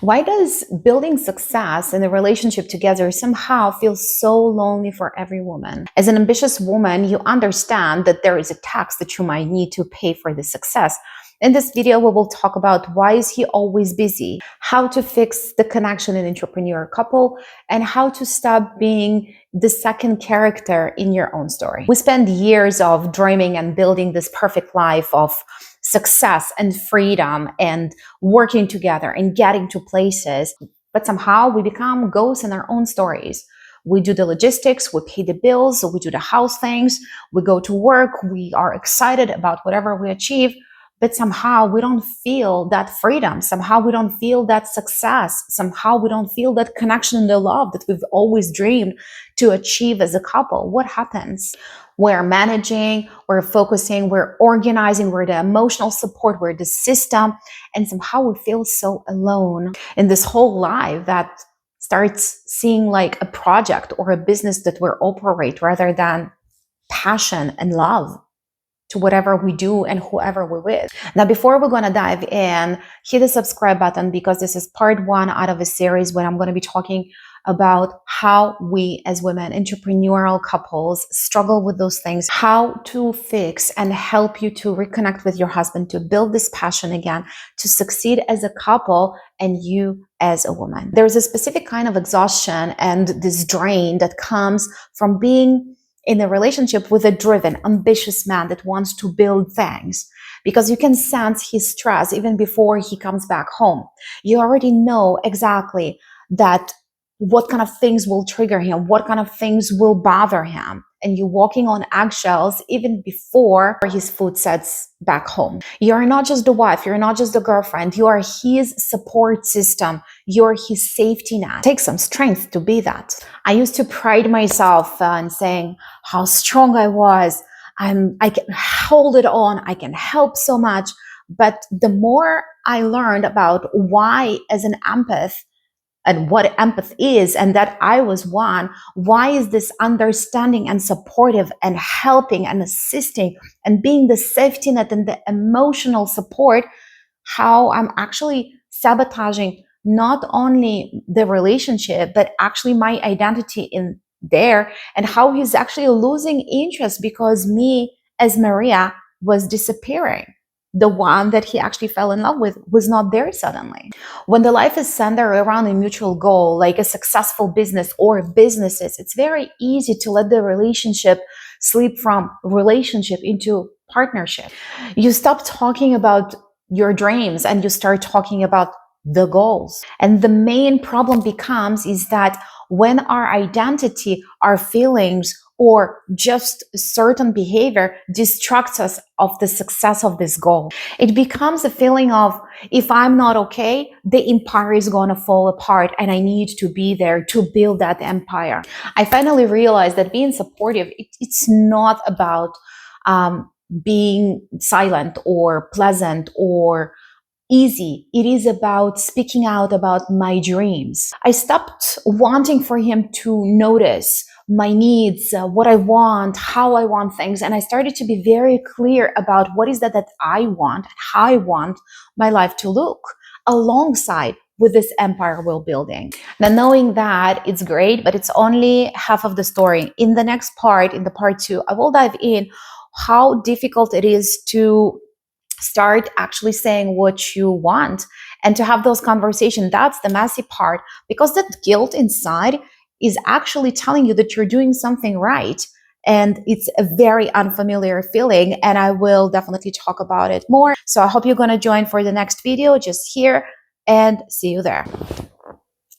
Why does building success in a relationship together somehow feel so lonely for every woman? As an ambitious woman, you understand that there is a tax that you might need to pay for the success. In this video, we will talk about why is he always busy, how to fix the connection in entrepreneur couple, and how to stop being the second character in your own story. We spend years of dreaming and building this perfect life of success and freedom and working together and getting to places, but somehow we become ghosts in our own stories. We do the logistics, we pay the bills, we do the house things, we go to work, we are excited about whatever we achieve, but somehow we don't feel that freedom. Somehow we don't feel that success. Somehow we don't feel that connection and the love that we've always dreamed to achieve as a couple. What happens? We're managing, we're focusing, we're organizing, we're the emotional support, we're the system, and somehow we feel so alone in this whole life that starts seeing like a project or a business that we operate rather than passion and love to whatever we do and whoever we're with. Now, before we're going to dive in, hit the subscribe button because this is part one out of a series where I'm going to be talking about how we as women, entrepreneurial couples, struggle with those things, how to fix and help you to reconnect with your husband, to build this passion again, to succeed as a couple and you as a woman. There's a specific kind of exhaustion and this drain that comes from being in a relationship with a driven, ambitious man that wants to build things, because you can sense his stress even before he comes back home. You already know exactly that what kind of things will trigger him, what kind of things will bother him. And you're walking on eggshells even before his foot sets back home. You're not just the wife, you're not just the girlfriend, you are his support system, you're his safety net. It takes some strength to be that. I used to pride myself in saying how strong I was. I can hold it on, I can help so much. But the more I learned about why as an empath, and what empathy is, and that I was one, why is this understanding and supportive and helping and assisting and being the safety net and the emotional support, how I'm actually sabotaging not only the relationship, but actually my identity in there, and how he's actually losing interest because me as Maria was disappearing. The one that he actually fell in love with was not there suddenly. When the life is centered around a mutual goal, like a successful business or businesses, it's very easy to let the relationship slip from relationship into partnership. You stop talking about your dreams and you start talking about the goals. And the main problem becomes is that when our identity, our feelings, or just certain behavior distracts us of the success of this goal, it becomes a feeling of, if I'm not okay, the empire is going to fall apart and I need to be there to build that empire. I finally realized that being supportive, it's not about being silent or pleasant or easy. It is about speaking out about my dreams. I stopped wanting for him to notice my needs, what I want, how I want things. And I started to be very clear about what is that I want, how I want my life to look alongside with this empire we're building. Now, knowing that, it's great, but it's only half of the story. In the next part, in the part two, I will dive in how difficult it is to start actually saying what you want and to have those conversations. That's the messy part, because that guilt inside is actually telling you that you're doing something right. And it's a very unfamiliar feeling. And I will definitely talk about it more. So I hope you're going to join for the next video. Just here and see you there.